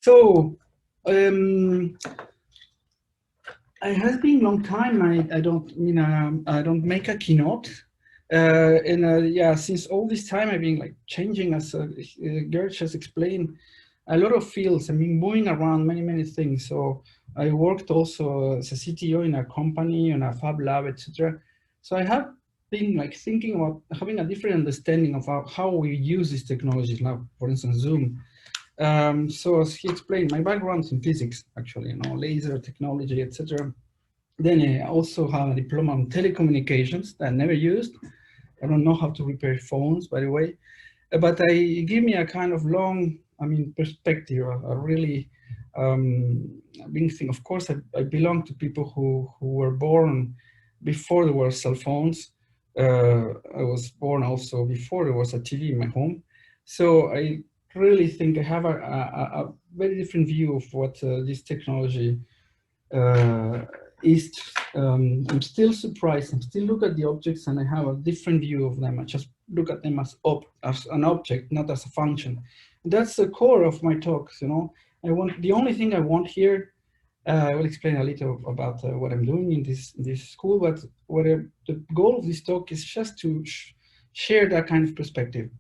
So it has been a long time. I don't make a keynote, yeah, since all this time I've been like changing, as Gert has explained, a lot of fields. I've been moving around many things. So I worked also as a CTO in a company, in a fab lab, etc. So I have been like thinking about having a different understanding of how we use these technologies now, for instance, Zoom. So as he explained, my background's in physics, actually, laser technology, etc. Then I also have a diploma in telecommunications that I never used. I don't know how to repair phones, by the way, but I give me a kind of long, perspective, a really big thing. Of course, I belong to people who were born before there were cell phones. I was born also before there was a TV in my home. So I really think I have a very different view of what this technology is. I'm still surprised. I still look at the objects and I have a different view of them. I just look at them as an object, not as a function. And that's the core of my talks. The only thing I want here. I will explain a little about what I'm doing in this school. But the goal of this talk is just to share that kind of perspective,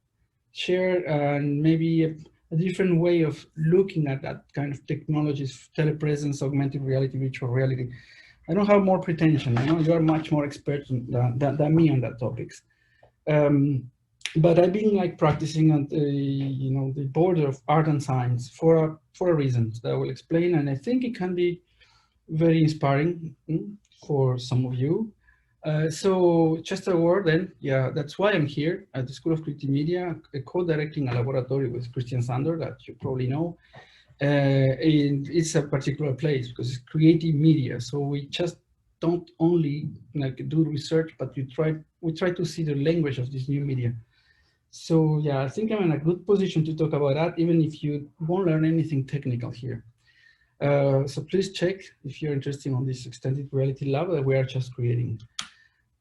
share maybe a different way of looking at that kind of technologies, telepresence, augmented reality, virtual reality. I don't have more pretension. You are much more expert than me on that topics. But I've been like practicing on the border of art and science for a reason that I will explain, and I think it can be very inspiring for some of you. So just a word then, yeah, that's why I'm here at the School of Creative Media, co-directing a laboratory with Christian Sander that you probably know. And it's a particular place because it's creative media. So we just don't only do research, but we try to see the language of this new media. So yeah, I think I'm in a good position to talk about that, even if you won't learn anything technical here. So please check if you're interested on this extended reality lab that we are just creating.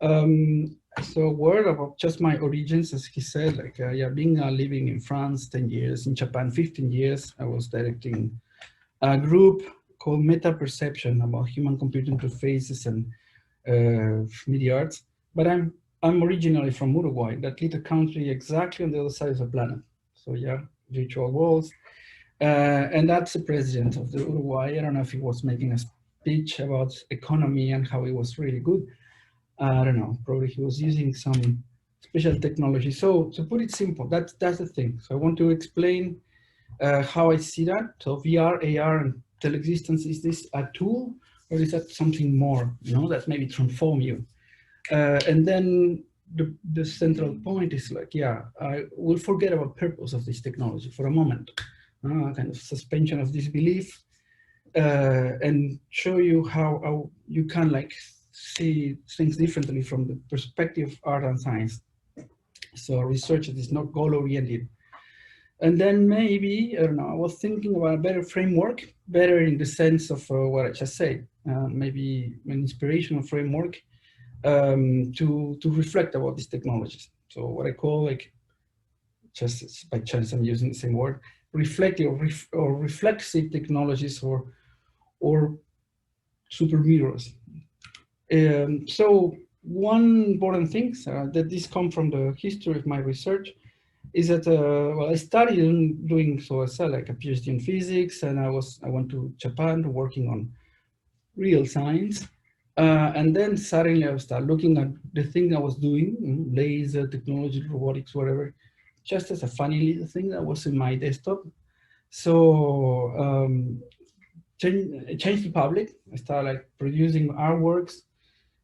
So a word about just my origins, as he said, being living in France 10 years, in Japan 15 years, I was directing a group called Meta Perception about human-computer interfaces and media arts. But I'm originally from Uruguay, that little country exactly on the other side of the planet. So yeah, virtual worlds. And that's the president of the Uruguay. I don't know if he was making a speech about economy and how it was really good. I don't know, probably he was using some special technology. So to put it simple, that's the thing. So I want to explain how I see that. So VR, AR, and teleexistence, is this a tool or is that something more, that maybe transform you? And then the central point is I will forget about purpose of this technology for a moment. Kind of suspension of disbelief, and show you how you can see things differently from the perspective of art and science. So research that is not goal-oriented. And then maybe, I don't know, I was thinking about a better framework, better in the sense of what I just said, maybe an inspirational framework to reflect about these technologies. So what I call, just by chance I'm using the same word, reflective or reflexive technologies or super mirrors. So one important thing that this comes from the history of my research is that I started doing so as like a PhD in physics, and I went to Japan working on real science, and then suddenly I started looking at the thing I was doing, laser technology, robotics, whatever, just as a funny little thing that was in my desktop. So changed the public. I started producing artworks,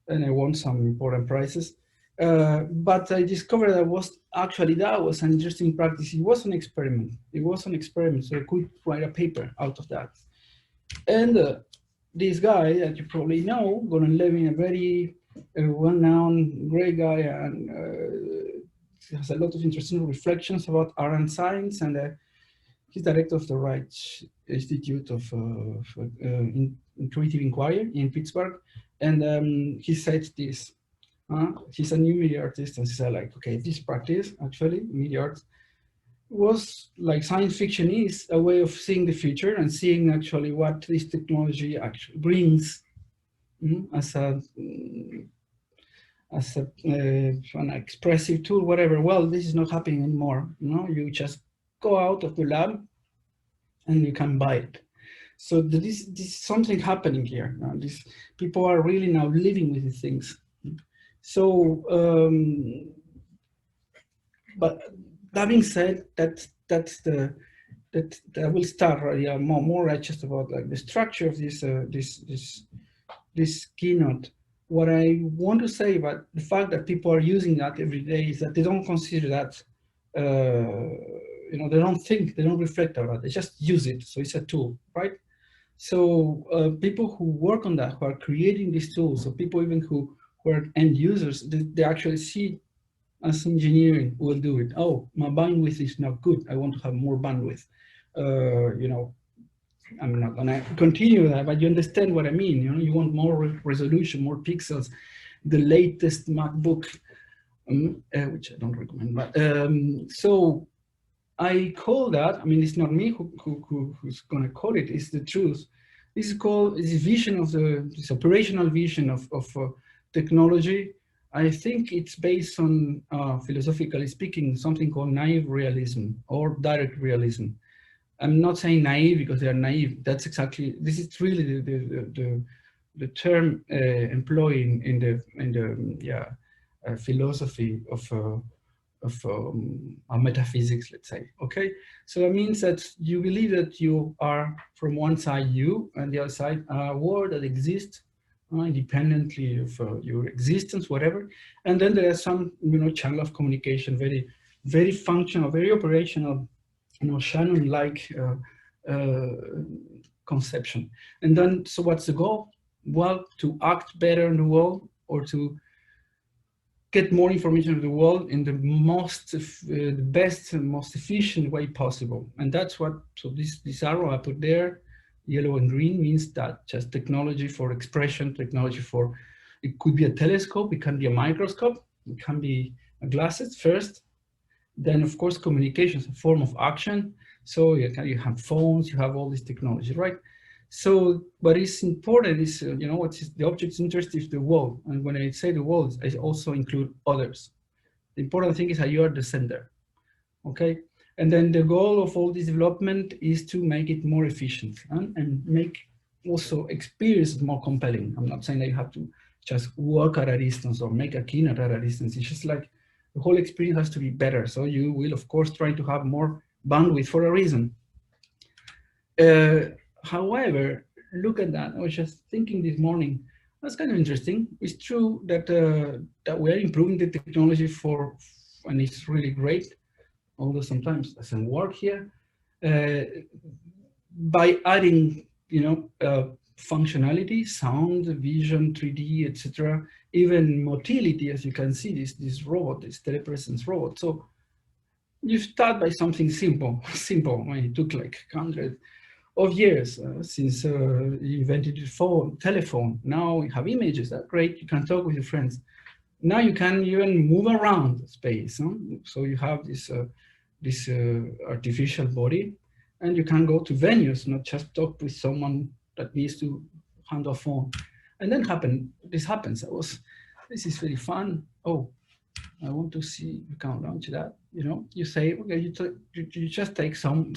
and I won some important prizes. But I discovered that was an interesting practice. It was an experiment. So I could write a paper out of that. And this guy that you probably know, Gordon Levin, a very well-known, great guy, and has a lot of interesting reflections about art and science, and he's director of the Wright Institute of in Creative Inquiry in Pittsburgh. And he said this, he's a new media artist, and he said okay, this practice, actually, media arts, was like science fiction is a way of seeing the future and seeing actually what this technology actually brings as a an expressive tool, whatever. Well, this is not happening anymore. You know, you just go out of the lab and you can buy it. So this something happening here. These people are really now living with these things. So, but that being said, that I will start. Yeah, more just about like the structure of this keynote. What I want to say about the fact that people are using that every day is that they don't consider that, you know, they don't think, they don't reflect about it, they just use it. So it's a tool, right? So people who work on that, who are creating these tools, so people even who are end users, they actually see as engineering will do it. Oh, my bandwidth is not good. I want to have more bandwidth. You know, I'm not gonna continue that, but you understand what I mean. You know, you want more resolution, more pixels, the latest MacBook, which I don't recommend. But so I call that. I mean, it's not me who's gonna call it. It's the truth. This is called this vision of this operational vision of technology. I think it's based on, philosophically speaking, something called naive realism or direct realism. I'm not saying naive because they are naive. That's exactly, this is really the term employed in the philosophy of metaphysics, let's say. Okay, so that means that you believe that you are from one side you, and the other side a world that exists independently of your existence, whatever. And then there are some, you know, channel of communication, very functional, very operational, you know, Shannon-like conception. And then, so what's the goal? Well, to act better in the world, or to get more information of the world in the most, the best and most efficient way possible. And that's what, so this arrow I put there, yellow and green, means that just technology for expression, technology for, it could be a telescope, it can be a microscope, it can be glasses first. Then of course, communication is a form of action. So you have phones, you have all this technology, right? So what is important is, you know, what's the object's interest is the world. And when I say the world, I also include others. The important thing is that you are the sender, okay? And then the goal of all this development is to make it more efficient and make also experience more compelling. I'm not saying that you have to just work at a distance or make a keynote at a distance. It's just like the whole experience has to be better. So you will, of course, try to have more bandwidth for a reason. However, look at that. I was just thinking this morning, that's kind of interesting. It's true that, that we are improving the technology and it's really great, although sometimes it doesn't work here, by adding, you know, functionality, sound, vision, 3D, etc., even motility, as you can see, this robot, this telepresence robot. So you start by something simple. I mean, it took like 100 of years since you invented the telephone. Now we have images. That's great. You can talk with your friends. Now you can even move around space. Huh? So you have this artificial body, and you can go to venues, not just talk with someone that needs to handle a phone. And then this happens. This is very fun. Oh, I want to see, you can launch that. You know, you say, okay, you just take some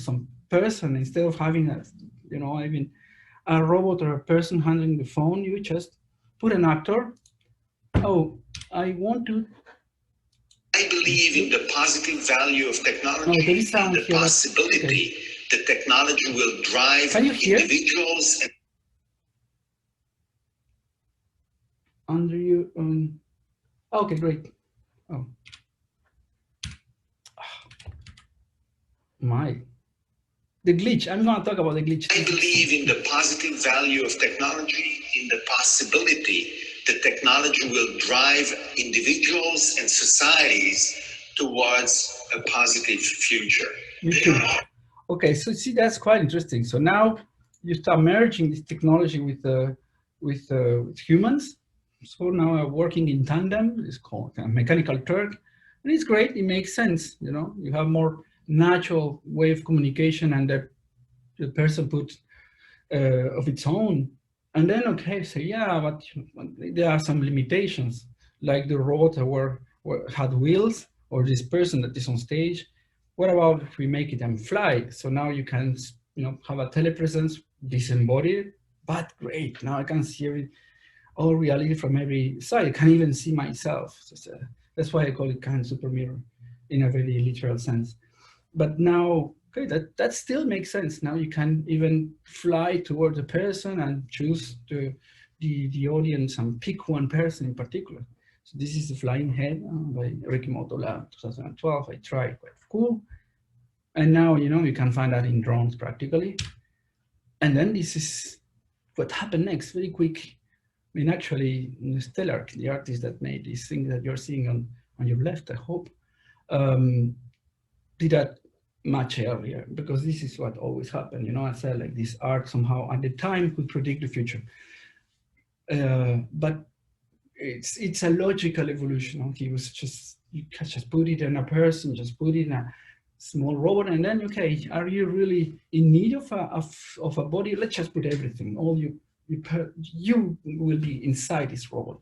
person, instead of having a, you know, I mean, a robot or a person handling the phone, you just put an actor. Oh, I want to. I believe in the positive value of technology, and the possibility that technology will drive individuals. Under you, okay, great. Oh, the glitch. I'm going to talk about the glitch. I believe in the positive value of technology, in the possibility that technology will drive individuals and societies towards a positive future. Okay, so see, that's quite interesting. So now you start merging this technology with humans. So now we're working in tandem. It's called Mechanical Turk, and it's great. It makes sense. You know, you have more natural way of communication, and the person puts of its own. And then, okay, so yeah, but there are some limitations, like the robot had wheels, or this person that is on stage. What about if we make it and fly? So now you can, have a telepresence, disembodied, but great. Now I can see all reality from every side. I can even see myself. So that's why I call it kind of super mirror in a very literal sense. But now, okay, that still makes sense. Now you can even fly toward the person and choose the audience and pick one person in particular. So this is The Flying Head by Ricky Motola, 2012. I tried, quite cool. And now, you can find that in drones practically. And then this is what happened next, very quick. I mean, actually, Stellar, the artist that made this thing that you're seeing on your left, I hope, did that much earlier, because this is what always happened. I said, like, this art somehow at the time could predict the future. But it's a logical evolution. He was you can just put it in a person, just put it in a small robot, and then, okay, are you really in need of a body? Let's just put everything. All you will be inside this robot.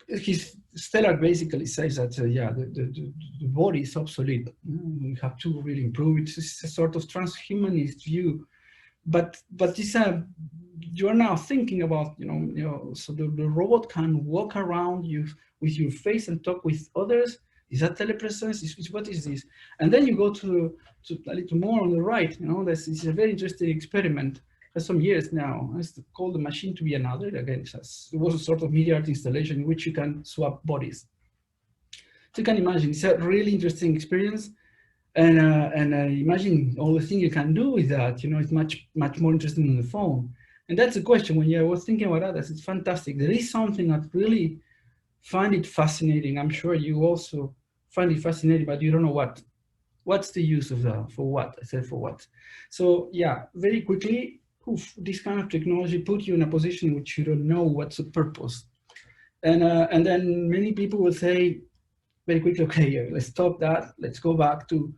His Stellar basically says that yeah, the body is obsolete. We have to really improve it. It's a sort of transhumanist view, but this you're now thinking about, so the robot can walk around you with your face and talk with others. Is that telepresence? What is this? And then you go to a little more on the right. This is a very interesting experiment for some years now. It's called The Machine to Be Another. Again, it was a sort of media art installation in which you can swap bodies. So you can imagine, it's a really interesting experience. And imagine all the things you can do with that. It's much more interesting than the phone. And that's the question. When I was thinking about that, it's fantastic. There is something that really find it fascinating. I'm sure you also find it fascinating, but you don't know what's the use of that, for what? I said for what. So yeah, very quickly, this kind of technology put you in a position in which you don't know what's the purpose. And then many people will say very quickly, okay, let's stop that. Let's go back to,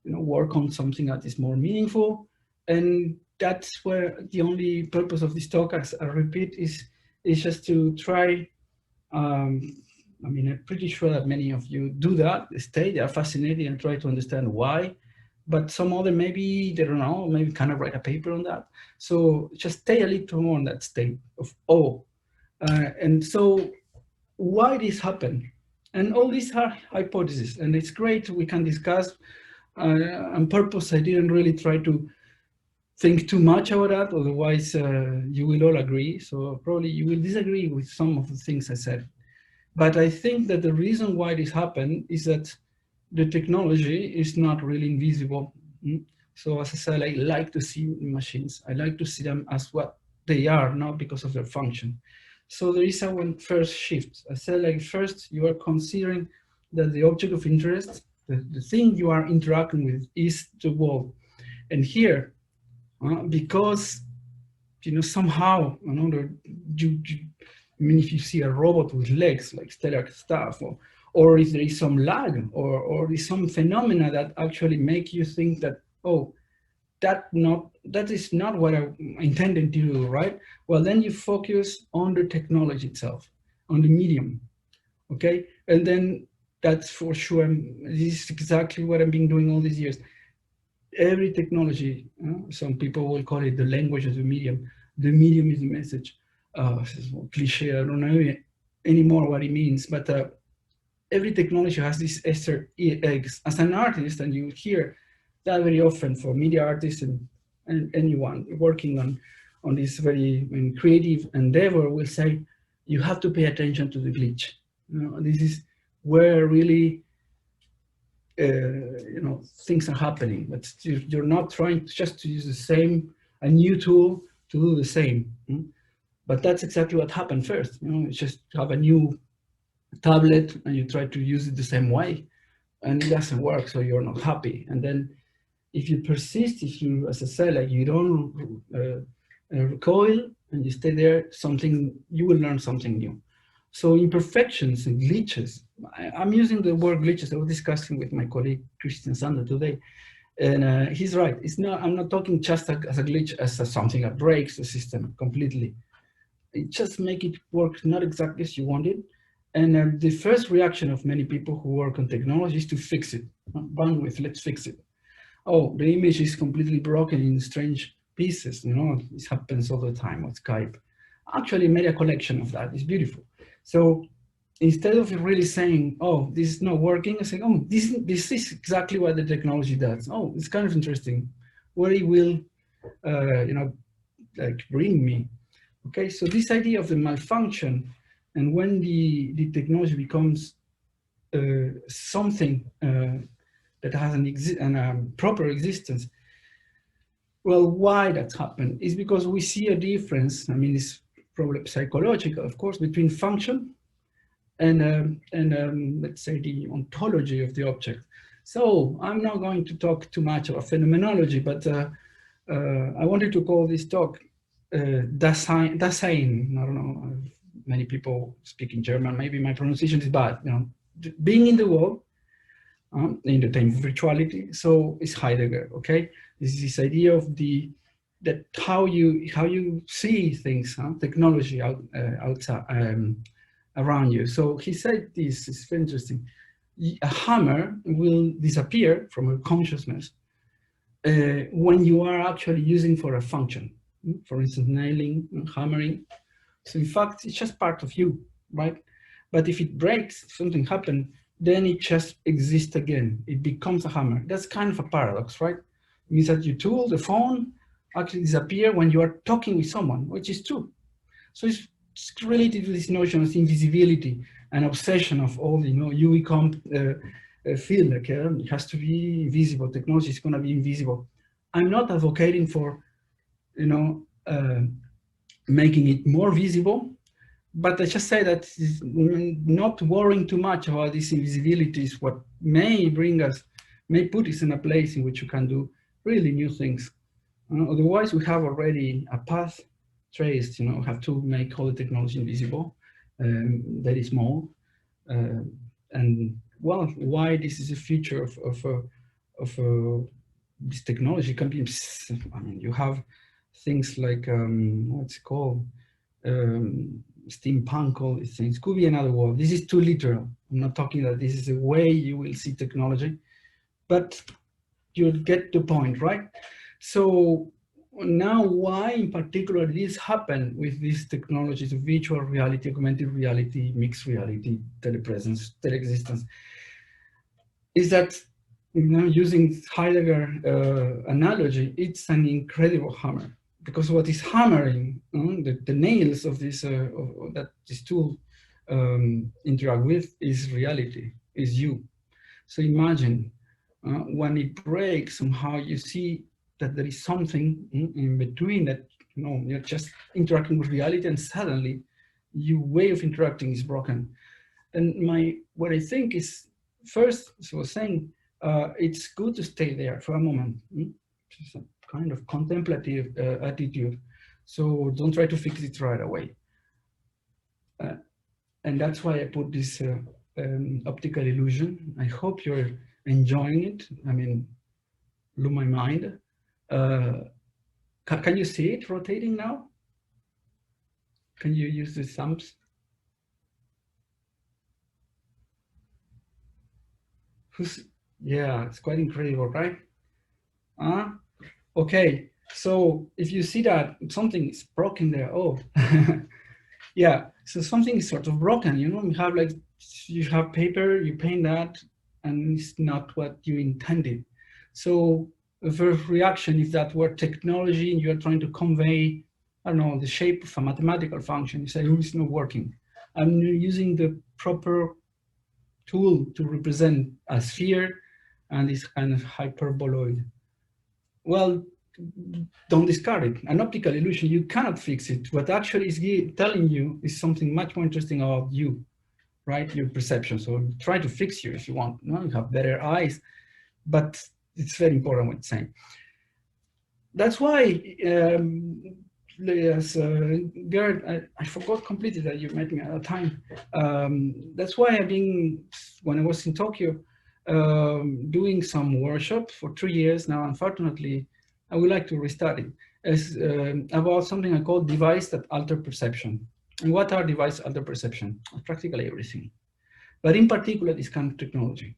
work on something that is more meaningful. And that's where the only purpose of this talk, as I repeat, is just to try. I mean, I'm pretty sure that many of you do that. They are fascinated and try to understand why. But some other, maybe, they don't know, maybe kind of write a paper on that. So just stay a little more in that state of awe. And so why this happened? And all these are hypotheses, and it's great, we can discuss. On purpose, I didn't really try to think too much about that, otherwise you will all agree. So probably you will disagree with some of the things I said. But I think that the reason why this happened is that the technology is not really invisible. So as I said, I like to see machines. I like to see them as what they are, not because of their function. So there is a first shift. I said, like, first you are considering that the object of interest, the thing you are interacting with, is the world. And here, because, somehow, I mean, if you see a robot with legs, like Stellar stuff, or if there is some lag, or is some phenomena that actually make you think that, oh, that is not what I intended to do, right? Well, then you focus on the technology itself, on the medium, okay? And then that's for sure, this is exactly what I've been doing all these years. Every technology, some people will call it the language of the medium. The medium is the message. It's a cliche, I don't know anymore what it means, but every technology has these Easter eggs. As an artist, and you hear that very often for media artists and anyone working on this very creative endeavor will say, you have to pay attention to the glitch. This is where really things are happening, but you're not trying just to use a new tool to do the same. But that's exactly what happened first. You just have a new tablet and you try to use it the same way, and it doesn't work, so you're not happy. And then if you persist, if you, as I said, like, you don't recoil and you stay there, you will learn something new. So imperfections and glitches, I'm using the word glitches. I was discussing with my colleague Christian Sander today, and he's right. It's not. I'm not talking just as a glitch, as something that breaks the system completely. It just make it work not exactly as you wanted. And the first reaction of many people who work on technology is to fix it. Bandwidth, let's fix it. Oh, the image is completely broken in strange pieces. You know, this happens all the time on Skype. Actually, made a collection of that. It's beautiful. So instead of really saying, oh, this is not working, I say, oh, this is exactly what the technology does. Oh, it's kind of interesting. Where it will, you know, like bring me. Okay, so this idea of the malfunction, and when the technology becomes something that has an proper existence. Well, why that's happened is because we see a difference. I mean, it's probably psychological, of course, between function and let's say the ontology of the object. So I'm not going to talk too much about phenomenology, but I wanted to call this talk Dasein. I don't know. Many people speak in German. Maybe my pronunciation is bad. You know, being in the world in the time of virtuality. So it's Heidegger. Okay, this is this idea of that how you see things, technology outside around you. So he said this is very interesting. A hammer will disappear from a consciousness when you are actually using for a function. For instance, nailing, hammering. So in fact, it's just part of you, right? But if it breaks, if something happened, then it just exists again. It becomes a hammer. That's kind of a paradox, right? It means that your tool, the phone, actually disappear when you are talking with someone, which is true. So it's related to this notion of invisibility and obsession of all, you know, UE comp field. Like, it has to be invisible. Technology is going to be invisible. I'm not advocating for, you know, making it more visible, but I just say that not worrying too much about this invisibility is what may put us in a place in which you can do really new things. Otherwise, we have already a path traced, you know, have to make all the technology invisible, very small. And well, why this is a feature of this technology can be, I mean, you have things like, what's it called? Steampunk, all these things. Could be another word. This is too literal. I'm not talking that this is the way you will see technology, but you'll get the point, right? So now why in particular this happened with these technologies of virtual reality, augmented reality, mixed reality, telepresence, teleexistence, is that, you know, using Heidegger analogy, it's an incredible hammer. Because what is hammering the nails of this that this tool interact with is reality, is you. So imagine when it breaks, somehow you see that there is something in between that, you know, you're just interacting with reality, and suddenly your way of interacting is broken. And what I think is, first, as I was saying, it's good to stay there for a moment. Just a kind of contemplative attitude. So don't try to fix it right away. And that's why I put this optical illusion. I hope you're enjoying it. I mean, blew my mind. Can you see it rotating now? Can you use the thumbs? Yeah, it's quite incredible, right? Okay, so if you see that something is broken there, oh, yeah, so something is sort of broken, you know, you have paper, you paint that, and it's not what you intended. So the first reaction, if that were technology and you're trying to convey, I don't know, the shape of a mathematical function, you say, oh, it's not working. I'm using the proper tool to represent a sphere and this kind of hyperboloid. Well, don't discard it. An optical illusion, you cannot fix it. What actually is telling you is something much more interesting about you, right? Your perception. So try to fix you if you want. You know, you have better eyes, but it's very important what it's saying. That's why As Gerd, I forgot completely that you met me at a time. That's why I've been, when I was in Tokyo, doing some workshop for 3 years now. Unfortunately, I would like to restart it. It's about something I call device that alter perception. And what are device alter perception? Practically everything, but in particular, this kind of technology.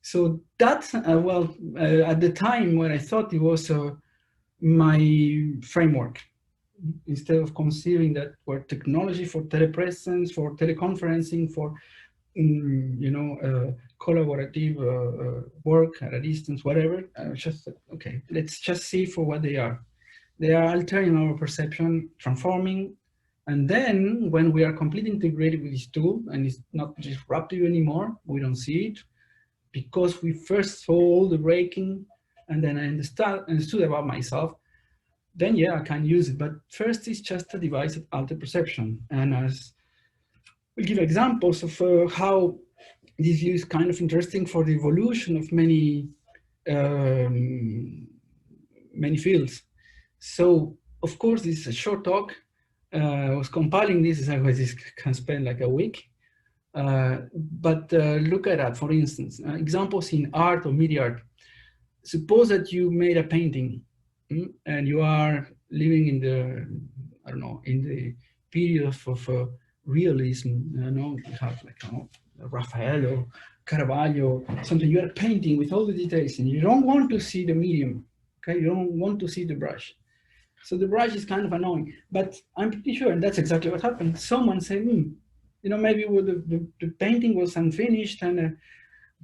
So that's, at the time when I thought it was my framework, instead of conceiving that were technology for telepresence, for teleconferencing, for collaborative work at a distance, whatever. Just okay, let's just see for what they are. They are altering our perception, transforming, and then when we are completely integrated with this tool and it's not disruptive anymore, we don't see it because we first saw all the breaking, and then I understood about myself. Then yeah, I can use it. But first, it's just a device that alters perception. And as we'll give examples of how this view is kind of interesting for the evolution of many many fields. So of course, this is a short talk. I was compiling this, as I was can spend like a week. But look at that, for instance, examples in art or media art. Suppose that you made a painting and you are living in the, I don't know, in the period of realism, you have like, Raphael or Caravaggio, something. You are painting with all the details and you don't want to see the medium, okay? You don't want to see the brush. So the brush is kind of annoying, but I'm pretty sure, and that's exactly what happened. Someone said, maybe the painting was unfinished, and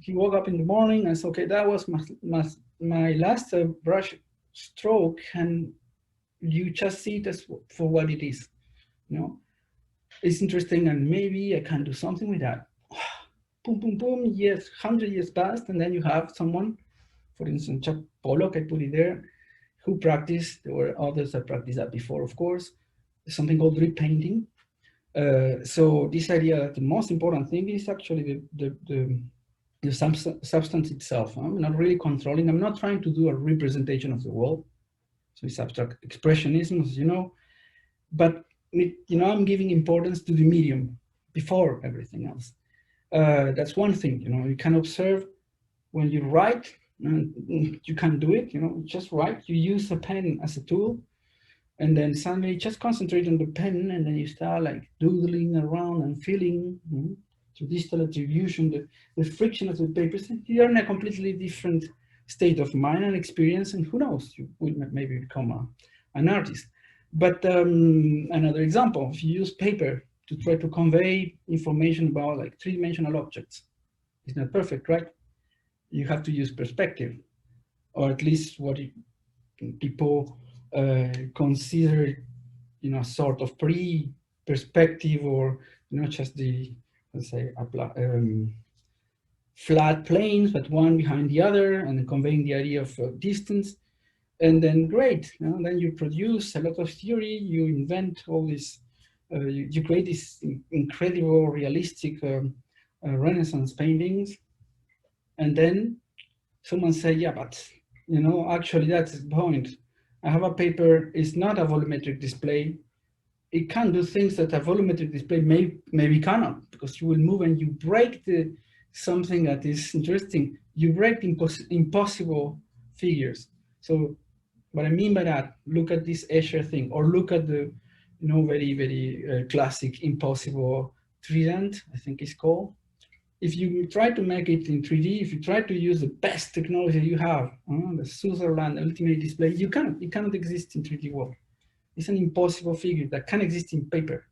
he woke up in the morning and said, okay, that was my last brush stroke, and you just see it as for what it is. It's interesting, and maybe I can do something with that. Boom, boom, boom. Yes, 100 years passed, and then you have someone, for instance, Chuck Pollock, I put it there, who practiced. There were others that practiced that before, of course. Something called repainting. So this idea that the most important thing is actually the substance itself. I'm not really controlling. I'm not trying to do a representation of the world. So it's abstract expressionism, as you know. But I'm giving importance to the medium before everything else. That's one thing. You can observe when you write. You can do it. Just write. You use a pen as a tool. And then suddenly just concentrate on the pen, and then you start like doodling around and feeling through digital attribution, the friction of the papers. You're in a completely different state of mind and experience, and who knows, you will maybe become an artist. But another example, if you use paper to try to convey information about like three-dimensional objects, it's not perfect, right? You have to use perspective, or at least what people consider, sort of pre-perspective, or just the, let's say, flat planes, but one behind the other, and conveying the idea of distance. And then great, then you produce a lot of theory, you invent all this, you create these incredible realistic Renaissance paintings, and then someone say, yeah, but actually that's the point. I have a paper, it's not a volumetric display. It can do things that a volumetric display maybe cannot, because you will move and you break something that is interesting. You break impossible figures. So what I mean by that, look at this Escher thing, or look at the very, very classic impossible trident, I think it's called. If you try to make it in 3D, if you try to use the best technology you have, the Sutherland Ultimate Display, it cannot exist in 3D world. It's an impossible figure that can exist in paper.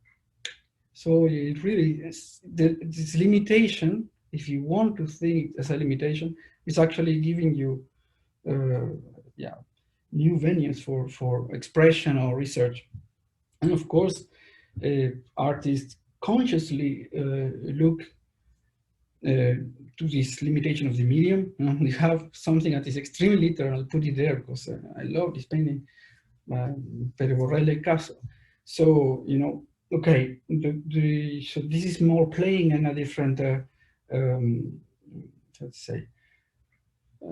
So it really is, this limitation, if you want to think as a limitation, is actually giving you new venues for expression or research. And of course, artists consciously look to this limitation of the medium. We have something that is extremely literal. I'll put it there because I love this painting, Per Borrell Caso. So, okay, so this is more playing in a different, let's say,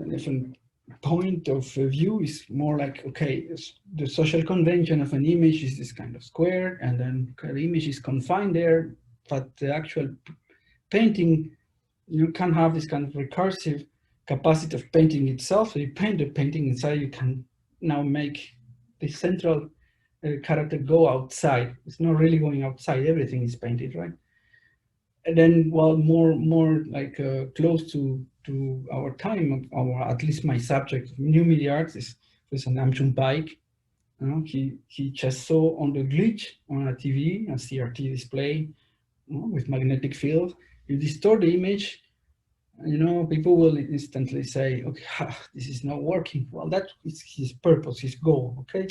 different point of view is more like, okay, the social convention of an image is this kind of square, and then the image is confined there, but the actual painting, you can have this kind of recursive capacity of painting itself. So you paint the painting inside, you can now make the central character go outside. It's not really going outside, everything is painted, right? And then, well, more like close to our time, or at least my subject, new media arts, is an Amchun Bike. You know, he just saw on the glitch on a TV, a CRT display, you know, with magnetic field. You distort the image, you know, people will instantly say, okay, this is not working. Well, that is his purpose, his goal, okay?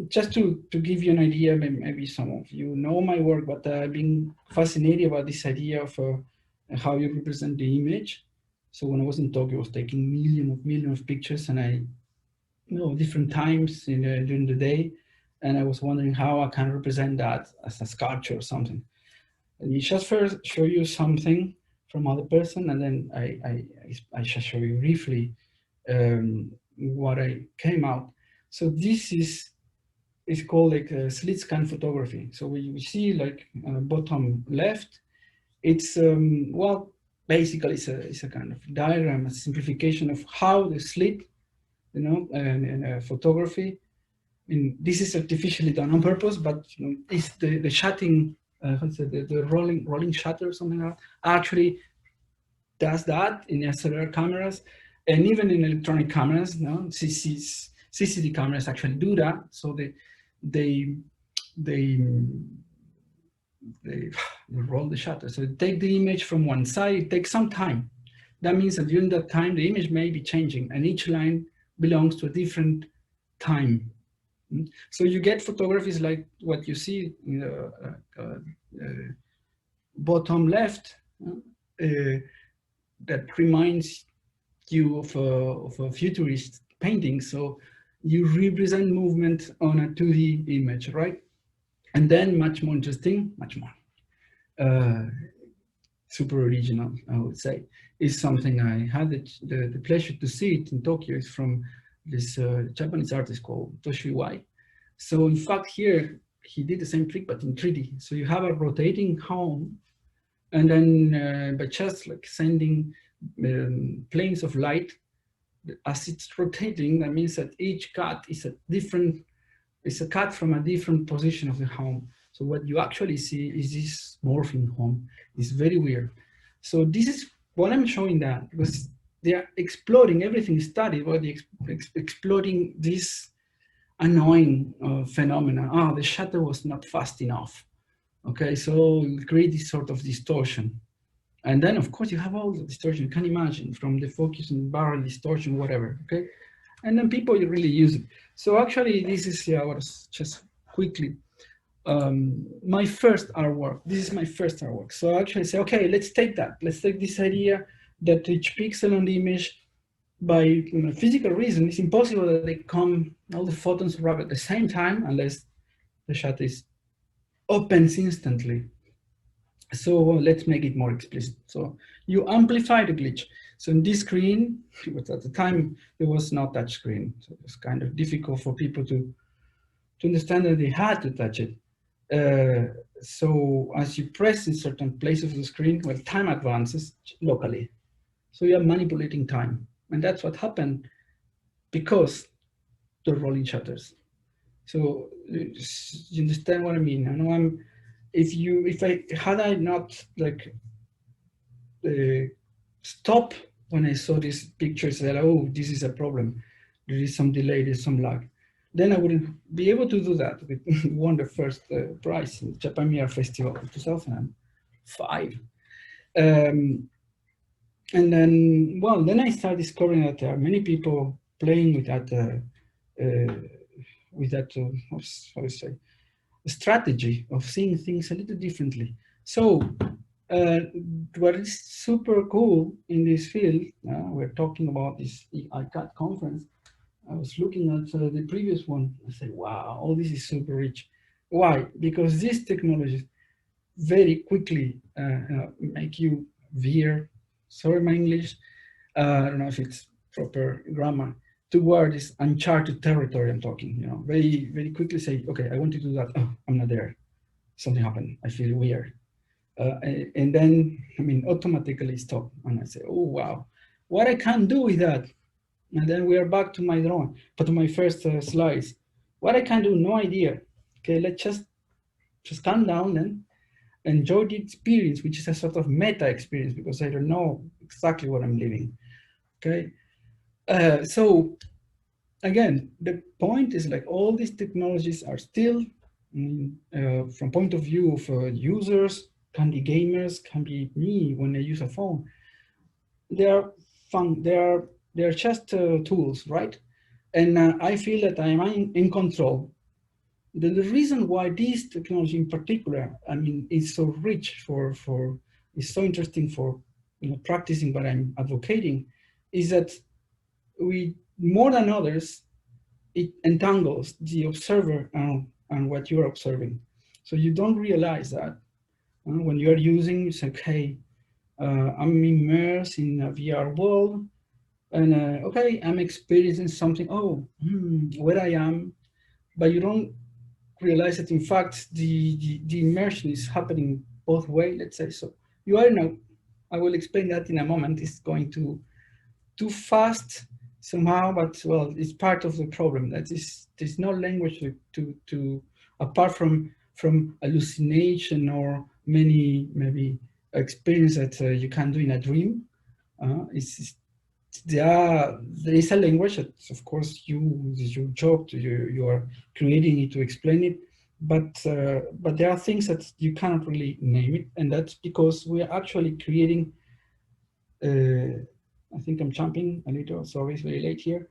Just to give you an idea, maybe some of you know my work, but I've been fascinated about this idea of how you represent the image. So when I was in Tokyo, I was taking millions of pictures, and I, you know, different times during the day, and I was wondering how I can represent that as a sculpture or something. And you just first show you something from other person, and then I just show you briefly what I came out. So this is called like a slit scan photography. So we see like bottom left, it's well, basically it's a kind of diagram, a simplification of how the slit, you know, and photography. And this is artificially done on purpose, but you know, it's the shutting, the rolling shutter or something like that, actually does that in SLR cameras, and even in electronic cameras. No, CCD cameras actually do that. So they roll the shutter. So they take the image from one side. It takes some time. That means that during that time, the image may be changing, and each line belongs to a different time. So you get photographies like what you see in the bottom left, that reminds you of a futurist painting. So you represent movement on a 2D image, right? And then much more interesting, much more super original, I would say, is something I had the pleasure to see it in Tokyo. It's from this Japanese artist called Toshi Wai. So in fact, here he did the same trick, but in 3D. So you have a rotating home, and then by just like sending planes of light, as it's rotating, that means that each cut is a cut from a different position of the home. So what you actually see is this morphing home. It's very weird. So this is what I'm showing, that because they are exploring, everything is studied, but exploring this annoying phenomena. The shutter was not fast enough. Okay, so you create this sort of distortion. And then of course you have all the distortion you can imagine, from the focus and barrel distortion, whatever, okay? And then people really use it. So actually this is, I was just quickly, my first artwork. This is my first artwork. So I actually say, okay, let's take that. Let's take this idea that each pixel on the image, by physical reason, it's impossible that they come, all the photons arrive at the same time unless the shutter opens instantly. So let's make it more explicit. So you amplify the glitch. So in this screen, but at the time there was not touch screen, so it was kind of difficult for people to understand that they had to touch it. So as you press in certain places of the screen, well, time advances locally. So you're manipulating time, and that's what happened because the rolling shutters. So you understand what I mean? I know had I not like stop when I saw this picture, said, oh, this is a problem. There is some delay, there's some lag. Then I wouldn't be able to do that. We won the first prize in the Japan Mirror Festival in 2005. And then, well, then I started discovering that there are many people playing with that, how to say, strategy of seeing things a little differently. So what is super cool in this field, we're talking about this ICAT conference. I was looking at the previous one. I said, wow, all this is super rich. Why? Because these technologies very quickly make you veer. Sorry, my English. I don't know if it's proper grammar, toward this uncharted territory I'm talking, very, very quickly say, okay, I want to do that. Oh, I'm not there. Something happened. I feel weird. And then, automatically stop. And I say, oh, wow, what I can do with that. And then we are back to my drawing, but to my first slides. What I can do, no idea. Okay, let's just calm down and enjoy the experience, which is a sort of meta experience, because I don't know exactly what I'm living. Okay, so again, the point is like all these technologies are still, from point of view of users, can be gamers, can be me when I use a phone. They are fun. They're just tools, right? And I feel that I'm in control. The reason why this technology in particular, is so rich is so interesting for practicing what I'm advocating, is that we, more than others, it entangles the observer and what you're observing. So you don't realize that when you're using, you say, okay, I'm immersed in a VR world, and okay, I'm experiencing something, where I am, but you don't realize that in fact the immersion is happening both ways, let's say. So you are now, I will explain that in a moment, it's going too fast somehow, but well, it's part of the problem. That is, there's no language to apart from hallucination or many maybe experience that you can do in a dream. There is a language that, of course, it's your job you are creating it to explain it, but there are things that you cannot really name it, and that's because we are actually creating. I think I'm jumping a little, sorry, it's very late here.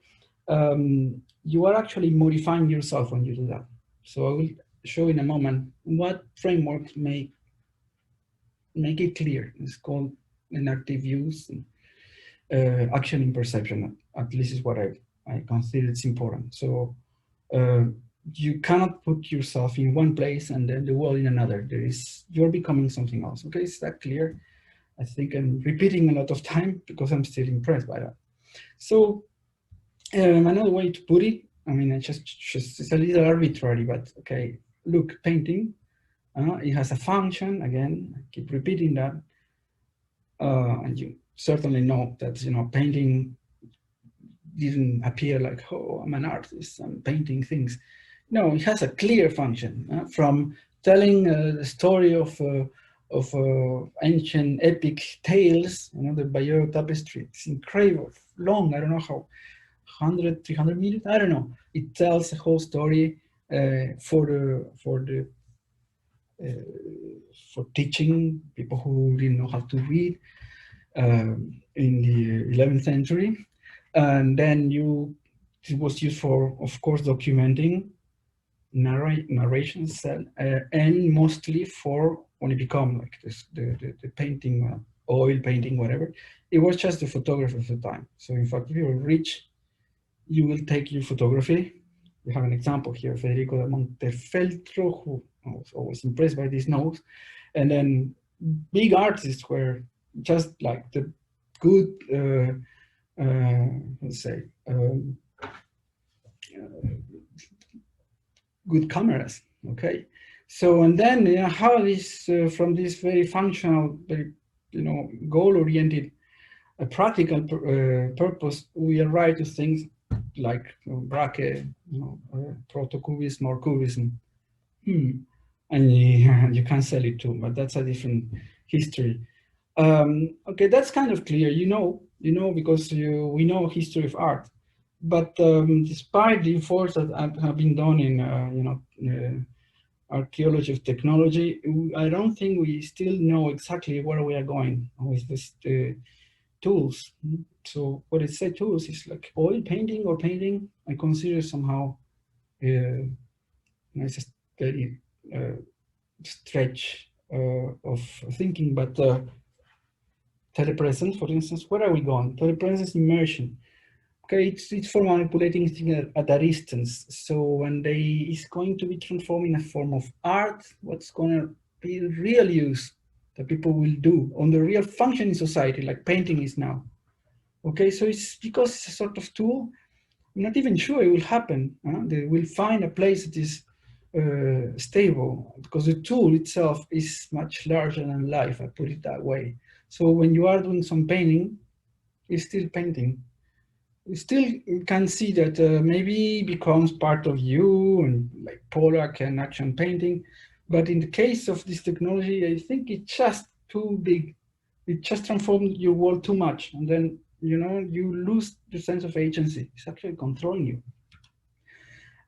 You are actually modifying yourself when you do that. So I will show in a moment what frameworks make it clear. It's called enactive use. Action in perception, at least is what I consider it's important. So you cannot put yourself in one place and then the world in another. You're becoming something else. Okay, is that clear? I think I'm repeating a lot of time because I'm still impressed by that. So another way to put it, I just it's a little arbitrary, but okay, look, painting, it has a function. Again, I keep repeating that. And you certainly know that, painting didn't appear like, oh, I'm an artist, I'm painting things. No, it has a clear function, from telling the story of ancient epic tales, the Bayeux tapestry. It's incredible, long, I don't know how, 100, 300 minutes, I don't know. It tells the whole story for teaching people who didn't know how to read in the 11th century. And then it was used for, of course, documenting narrations, and mostly for when it became like this, the painting, oil painting, whatever. It was just the photography of the time. So in fact, if you're rich, you will take your photography. We have an example here, Federico da Montefeltro, who I was always impressed by these notes. And then big artists were just like the good, let's say, good cameras, okay? So, and then how this, from this very functional, very, goal-oriented, practical purpose, we arrive to things like Braque, protocubism or cubism. And you can sell it too, but that's a different history. Okay, that's kind of clear, because we know history of art. But despite the efforts that have been done in archaeology of technology, I don't think we still know exactly where we are going with this tools. So what it said tools is like oil painting or painting. I consider somehow it's a very stretch of thinking, but telepresence, for instance, where are we going? Telepresence immersion. Okay, it's for manipulating things at a distance. So when is going to be transformed in a form of art, what's going to be real use that people will do on the real function in society, like painting is now. Okay, so it's because it's a sort of tool. I'm not even sure it will happen. They will find a place that is stable, because the tool itself is much larger than life, I put it that way. So when you are doing some painting, it's still painting. You still can see that maybe becomes part of you, and like Pollock and action painting. But in the case of this technology, I think it's just too big. It just transforms your world too much. And then, you know, you lose the sense of agency. It's actually controlling you.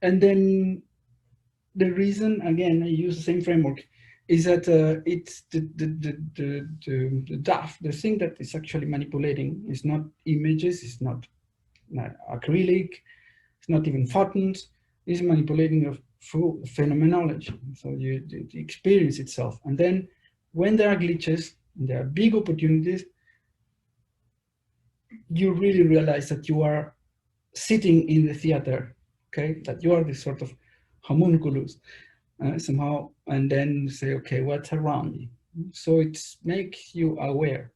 And then the reason, again, I use the same framework, is that it's the DAF, the thing that is actually manipulating is not images, it's not acrylic, it's not even photons, it's manipulating a full phenomenology. So the experience itself. And then when there are glitches, there are big opportunities, you really realize that you are sitting in the theater, okay? That you are this sort of homunculus somehow, and then say, okay, what's around me? So it's make you aware.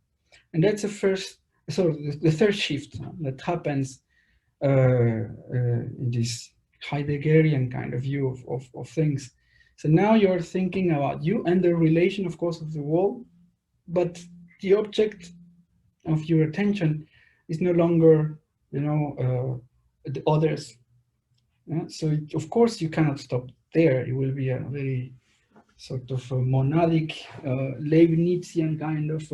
And that's the first, so the third shift that happens in this Heideggerian kind of view of things. So now you're thinking about you and the relation, of course, of the world, but the object of your attention is no longer, you know, the others. So of course you cannot stop there. It will be a very sort of a monadic, Leibnizian kind of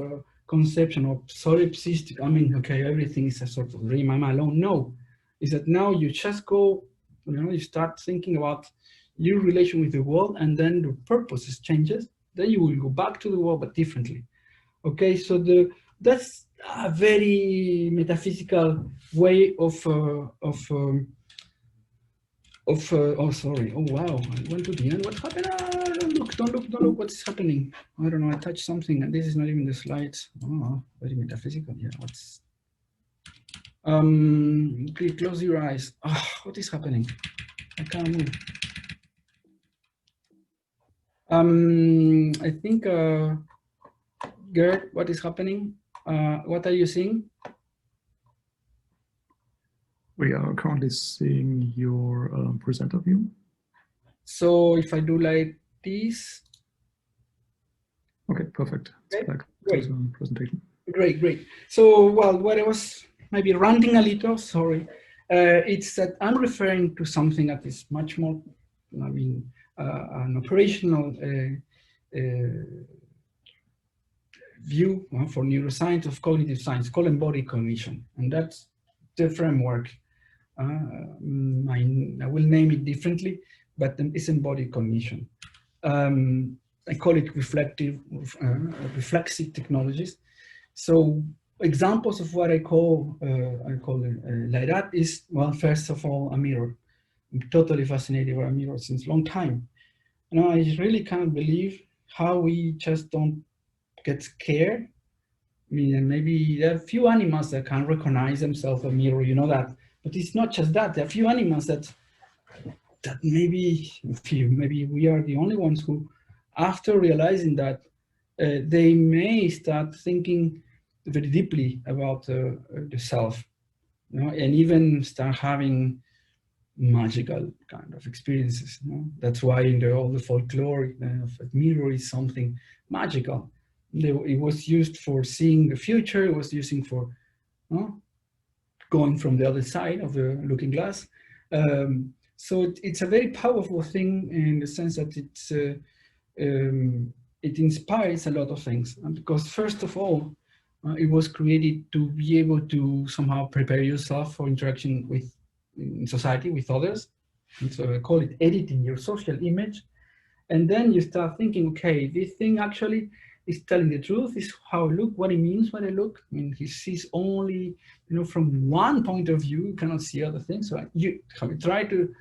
conception of solipsistic. I mean, okay, everything is a sort of dream, I'm alone. No, is that now you just go, you know, you start thinking about your relation with the world, and then the purpose changes. Then you will go back to the world, but differently. Okay, so that's a very metaphysical way of oh, sorry. Oh, wow. I went to the end. What happened? Don't look. What's happening? I don't know. I touched something, and this is not even the slides. Oh, very metaphysical. Yeah. What's close your eyes. Oh, what is happening? I can't move. I think, Gerd, what is happening? What are you seeing? We are currently seeing your presenter view. So if I do like this. Okay, perfect. Okay, back great. to the presentation. Great. So, well, what I was maybe ranting a little, sorry, it's that I'm referring to something that is much more, I mean, an operational view for neuroscience of cognitive science called embodied cognition. And that's the framework. I will name it differently, but it's embodied cognition. I call it reflective, reflexive technologies. So examples of what I call like that is, well, first of all, a mirror. I'm totally fascinated by a mirror since a long time. And I really can't believe how we just don't get scared. I mean, and maybe there are a few animals that can recognize themselves a mirror, you know that. But it's not just that. There are a few animals that maybe we are the only ones who, after realizing that, they may start thinking very deeply about the self, you know, and even start having magical kind of experiences. You know? That's why in all the folklore of a mirror is something magical. It was used for seeing the future. It was using for going from the other side of the looking glass. So it's a very powerful thing in the sense that it inspires a lot of things. Because first of all, it was created to be able to somehow prepare yourself for interaction with in society, with others. And so I call it editing your social image. And then you start thinking, okay, this thing actually is telling the truth, is how I look, what it means when I look. I mean, he sees only, you know, from one point of view, you cannot see other things. So have you tried to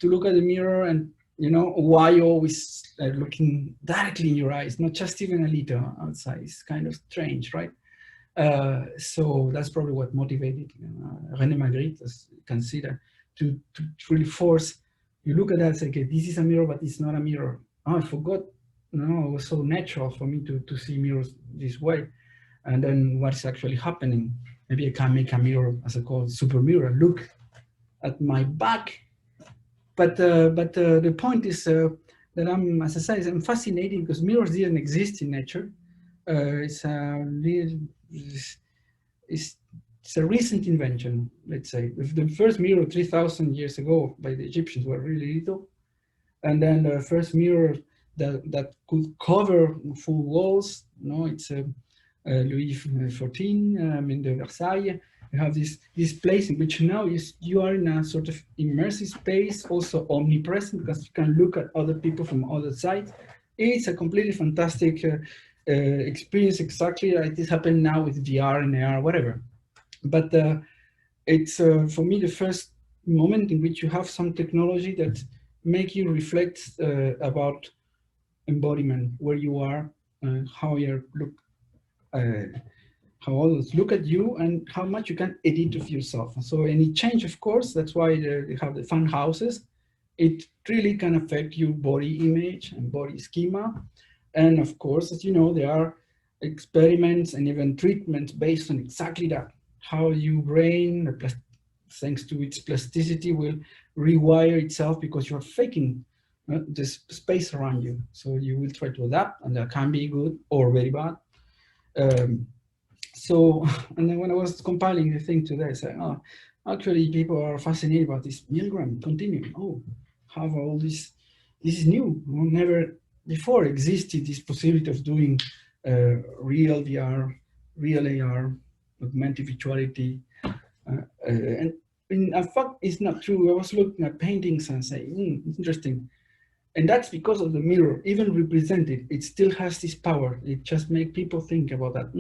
look at the mirror and, you know, why you're always looking directly in your eyes, not just even a little outside. It's kind of strange, right? So that's probably what motivated René Magritte, as you can see that, to really force, you look at that and say, okay, this is a mirror, but it's not a mirror. Oh, I forgot. No, it was so natural for me to see mirrors this way. and then what's actually happening. Maybe I can make a mirror, as I call it, super mirror, look at my back. But the point is that I'm, as I say, I'm fascinated because mirrors didn't exist in nature. It's a recent invention, let's say. The first mirror 3,000 years ago by the Egyptians were really little. And then the first mirror that could cover full walls, it's Louis XIV in the Versailles. You have this place in which now you are in a sort of immersive space, also omnipresent, because you can look at other people from other sides. It's a completely fantastic experience, exactly like this happened now with VR and AR, whatever. But it's, for me, the first moment in which you have some technology that make you reflect about embodiment, where you are, how you look, how others look at you, and how much you can edit of yourself. And so any change, of course, that's why they have the fun houses. It really can affect your body image and body schema. And of course, as you know, there are experiments and even treatments based on exactly that. How your brain, thanks to its plasticity, will rewire itself because you're faking this space around you. So you will try to adapt, and that can be good or very bad. So, and then when I was compiling the thing today, I said, oh, actually people are fascinated about this Milgram continuum. Oh, have all this is new. Never before existed this possibility of doing real VR, real AR, augmented virtuality. And in fact, it's not true. I was looking at paintings and saying, interesting. And that's because of the mirror, even represented, it still has this power. It just makes people think about that.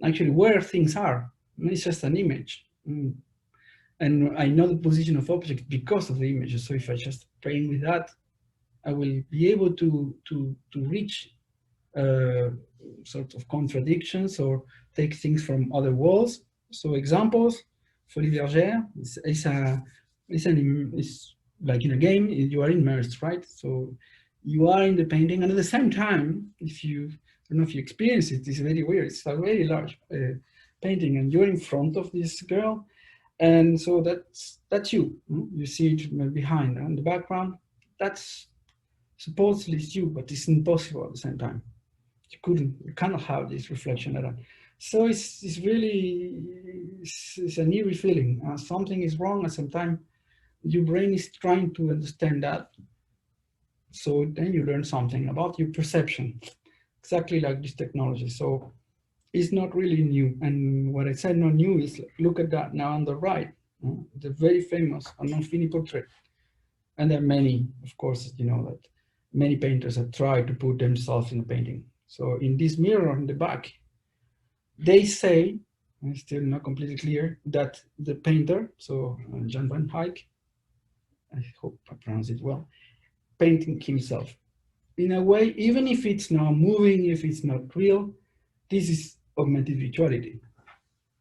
Actually, where things are, it's just an image. And I know the position of objects because of the images. So if I just train with that, I will be able to reach sort of contradictions or take things from other worlds. So examples, Folie Bergère is like in a game, you are immersed, right? So you are in the painting, and at the same time, I don't know if you experience it, it's very weird. It's a very large painting, and you're in front of this girl, and so that's you. You see it behind, and the background, that's supposedly it's you, but it's impossible at the same time. You cannot have this reflection at all. So it's a new feeling. Something is wrong, and sometimes your brain is trying to understand that. So then you learn something about your perception, exactly like this technology. So it's not really new. And what I said not new is, look at that now on the right, the very famous Arnolfini portrait. And there are many, of course, you know, that many painters have tried to put themselves in a painting. So in this mirror on the back, they say, and it's still not completely clear, that the painter, so Jan van Eyck, I hope I pronounce it well, painting himself. In a way, even if it's not moving, if it's not real, this is augmented virtuality.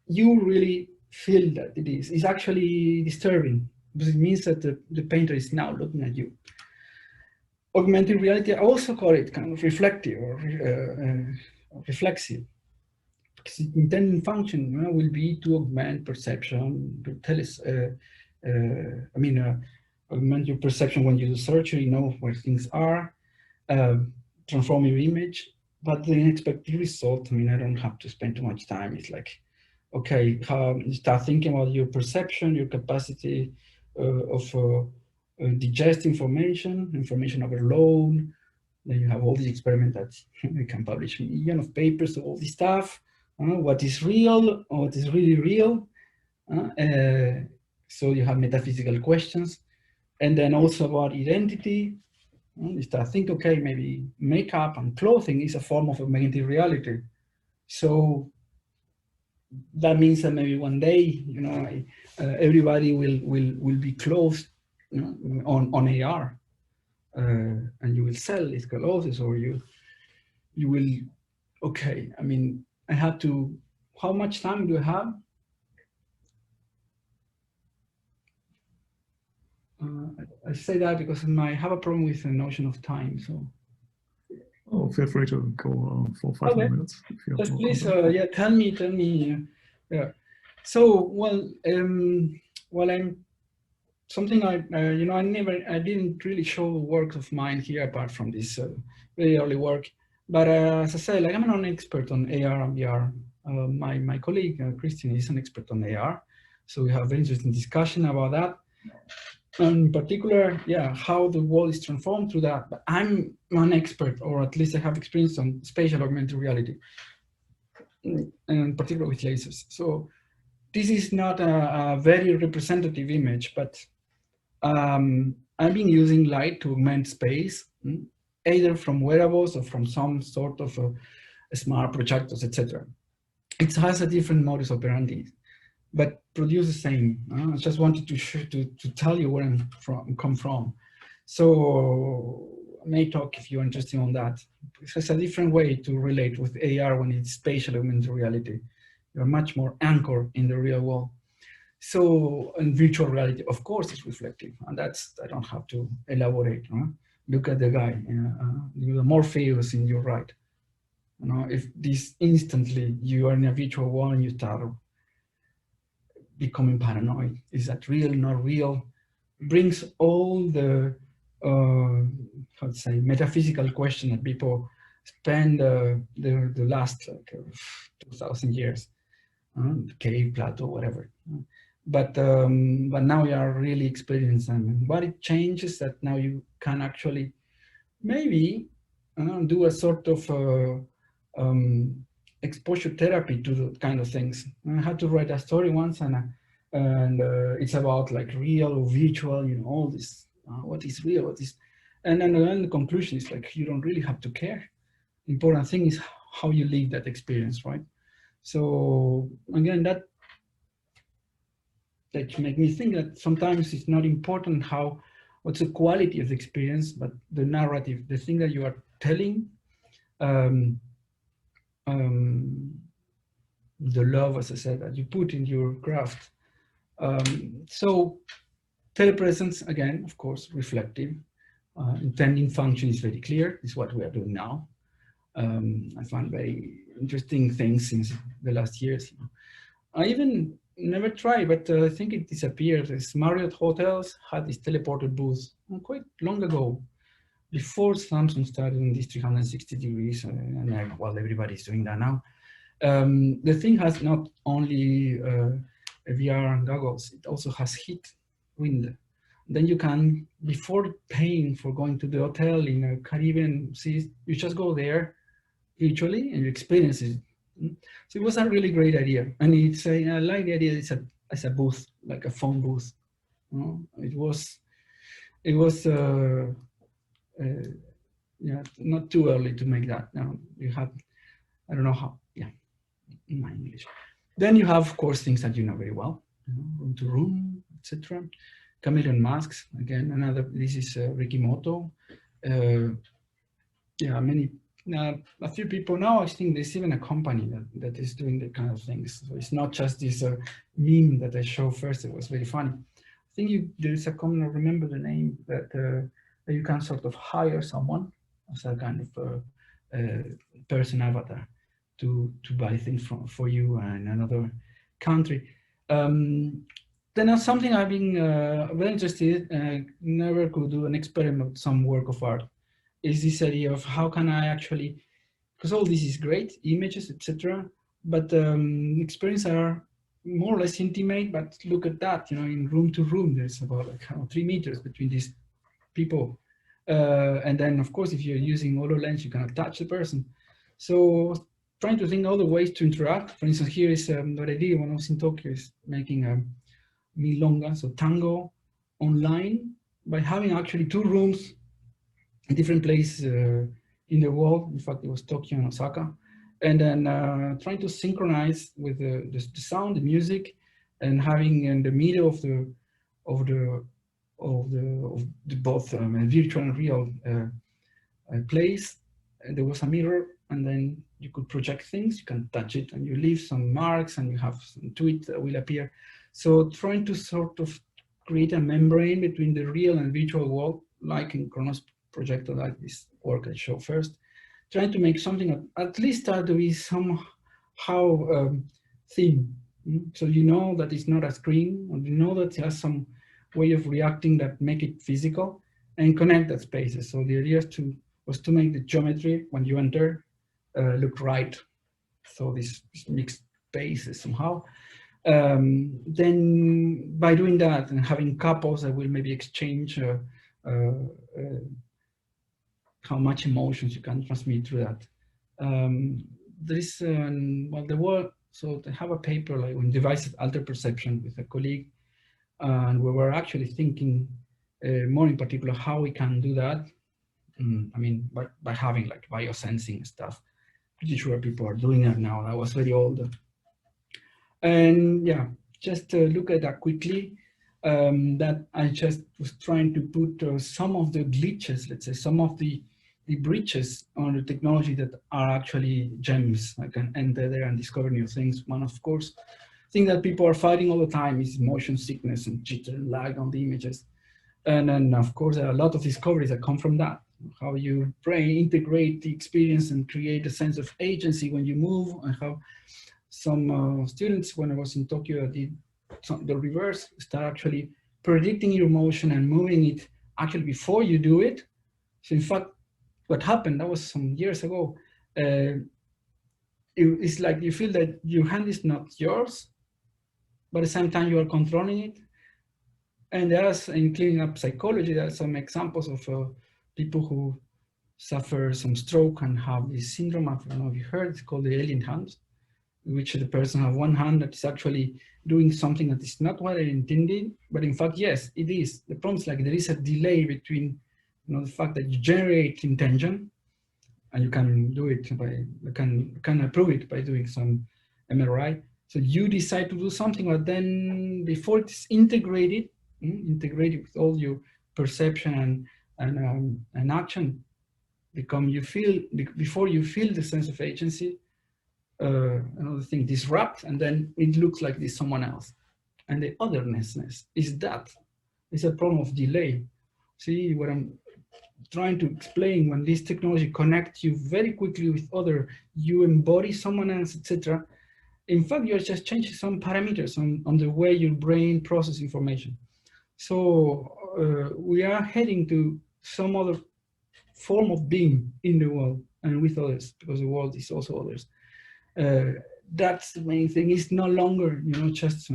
You really feel that it is. It's actually disturbing because it means that the painter is now looking at you. Augmented reality, I also call it kind of reflective or reflexive. Because its intended function will be to augment perception, to tell us, augment your perception when you do surgery, know where things are, transform your image, but the unexpected result, I don't have to spend too much time. It's like, okay, you start thinking about your perception, your capacity of digest information overload. Then you have all these experiments that we can publish millions of papers, all this stuff, what is real, what is really real. So you have metaphysical questions. And then also about identity. You start thinking, okay, maybe makeup and clothing is a form of augmented reality. So that means that maybe one day, everybody will be clothed on AR, and you will sell these clothes, or you will. Okay, I have to. How much time do I have? I say that because I have a problem with the notion of time. So Oh, feel free to go for 5 Okay. more minutes if you have Yes, more please. content. Yeah, tell me. Yeah. So, well, I'm something you know, I didn't really show work of mine here apart from this very early work. But as I said, like I'm not an expert on AR and VR. My colleague Christian is an expert on AR, so we have an interesting discussion about that. In particular, yeah, how the world is transformed through that. But I'm an expert, or at least I have experience on spatial augmented reality, and in particular with lasers. So this is not a very representative image, but I've been using light to augment space, either from wearables or from some sort of smart projectors, etc. It has a different modus operandi, but produce the same. I just wanted to tell you where I'm come from. So I may talk if you're interested on that. It's a different way to relate with AR when it's spatial augmented reality. You're much more anchored in the real world. So in virtual reality, of course, it's reflective, and that's, I don't have to elaborate. Look at the guy, the Morpheus in your right. You know, if this instantly you are in a virtual world and you start becoming paranoid, is that real, not real? Brings all the how to say metaphysical question that people spend the last like 2,000 years, cave, Plato, whatever. But now we are really experiencing what it changes that now you can actually maybe do a sort of exposure therapy to the kind of things. I had to write a story once, and it's about like real or virtual, you know, all this, what is real, what is, and then the conclusion is like, you don't really have to care. The important thing is how you live that experience, right? So again, that make me think that sometimes it's not important what's the quality of the experience, but the narrative, the thing that you are telling, the love, as I said, that you put in your craft. So telepresence, again, of course, reflective. Intending function is very clear. It's what we are doing now. I found very interesting things since the last years. You know. I even never tried, but I think it disappeared. As Marriott hotels had this teleported booth quite long ago, before Samsung started in this 360 degrees, and well, everybody's doing that now. The thing has not only VR goggles, it also has heat window. Then you can, before paying for going to the hotel in a Caribbean seas, you just go there virtually and you experience it. So it was a really great idea, and it's I like the idea as a booth, like a phone booth. You know? It was yeah, not too early to make that. Now you have, I don't know how, yeah, in my English. Then you have, of course, things that you know very well, you know, room to room, etc. Chameleon masks, again, another. This is Ricky Moto. Yeah, a few people now. I think there's even a company that is doing that kind of things. So it's not just this meme that I showed first. It was very funny. I think there's a company. I remember the name that you can sort of hire someone as a kind of person avatar to buy things for you in another country. Then something I've been very interested in, never could do an experiment, some work of art, is this idea of how can I actually, because all this is great, images, etc., but experiences are more or less intimate, but look at that, you know, in room to room, there's about like 3 meters between these people. And then, of course, if you're using HoloLens, you cannot touch the person. So trying to think other ways to interact. For instance, here is what I did when I was in Tokyo, is making a milonga, so tango online, by having actually 2 rooms in different places in the world. In fact, it was Tokyo and Osaka. And then trying to synchronize with the sound, the music, and having in the middle of both virtual and real place, and there was a mirror, and then you could project things, you can touch it, and you leave some marks, and you have some tweet that will appear. So trying to sort of create a membrane between the real and virtual world, like in Chronos projector, like this work I showed first, trying to make something at least start to be somehow thin. So you know that it's not a screen, or you know that it has some way of reacting that make it physical and connect that spaces. So the idea was to make the geometry when you enter look right. So this mixed spaces somehow. Then by doing that and having couples that will maybe exchange how much emotions you can transmit through that. There is, well, the work, so they have a paper like on devices alter perception with a colleague, and we were actually thinking more in particular how we can do that. I mean, by having like biosensing stuff. Pretty sure people are doing that now. That was very old. And yeah, just look at that quickly. That I just was trying to put some of the glitches, let's say, some of the breaches on the technology that are actually gems. I can enter there and discover new things. One, of course, thing that people are fighting all the time is motion sickness and jitter and lag on the images. And then, of course, there are a lot of discoveries that come from that. How your brain integrate the experience and create a sense of agency when you move, and how some students, when I was in Tokyo, did the reverse, start actually predicting your motion and moving it actually before you do it. So in fact, what happened, that was some years ago, it's like you feel that your hand is not yours, but at the same time you are controlling it. And there's, in cleaning up psychology, there are some examples of people who suffer some stroke and have this syndrome. I don't know if you heard, it's called the alien hand, in which the person has one hand that is actually doing something that is not what they intended, but in fact, yes, it is. The problem is like there is a delay between, you know, the fact that you generate intention, and you can do it by, you can approve it by doing some MRI. So you decide to do something, but then before it's integrated with all your perception and action, you feel, before you feel the sense of agency, another thing disrupt, and then it looks like there's someone else. And the otherness is that. It's a problem of delay. See what I'm trying to explain? When this technology connects you very quickly with other, you embody someone else, etc. In fact, you're just changing some parameters on the way your brain processes information. So we are heading to some other form of being in the world and with others, because the world is also others. That's the main thing. It's no longer, you know, just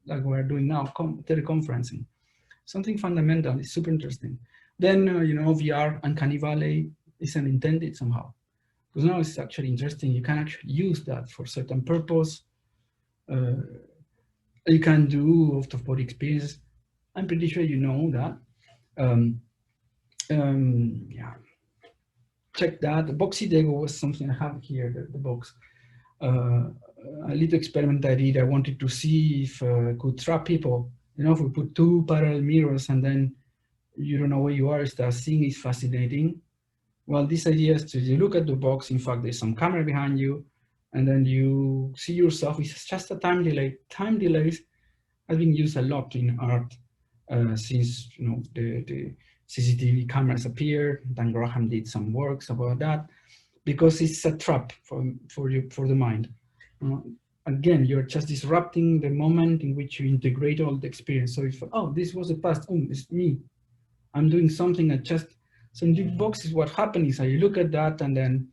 like we're doing now, teleconferencing. Something fundamental is super interesting. Then, you know, VR, Uncanny Valley isn't intended somehow. Because now it's actually interesting. You can actually use that for certain purpose. You can do out-of-body experiences. I'm pretty sure you know that. Yeah. Check that. The box ICAT-EGVE was something I have here, the box. A little experiment I did. I wanted to see if I could trap people. You know, if we put two parallel mirrors and then you don't know where you are, start seeing is fascinating. Well, this idea is to, you look at the box, in fact, there's some camera behind you, and then you see yourself. It's just a time delay. Time delays have been used a lot in art since, you know, the CCTV cameras appeared. Dan Graham did some works about that, because it's a trap for the mind. Again, you're just disrupting the moment in which you integrate all the experience. So if, oh, this was the past, oh, it's me. I'm doing something that just, so in the box is what happens is that you look at that and then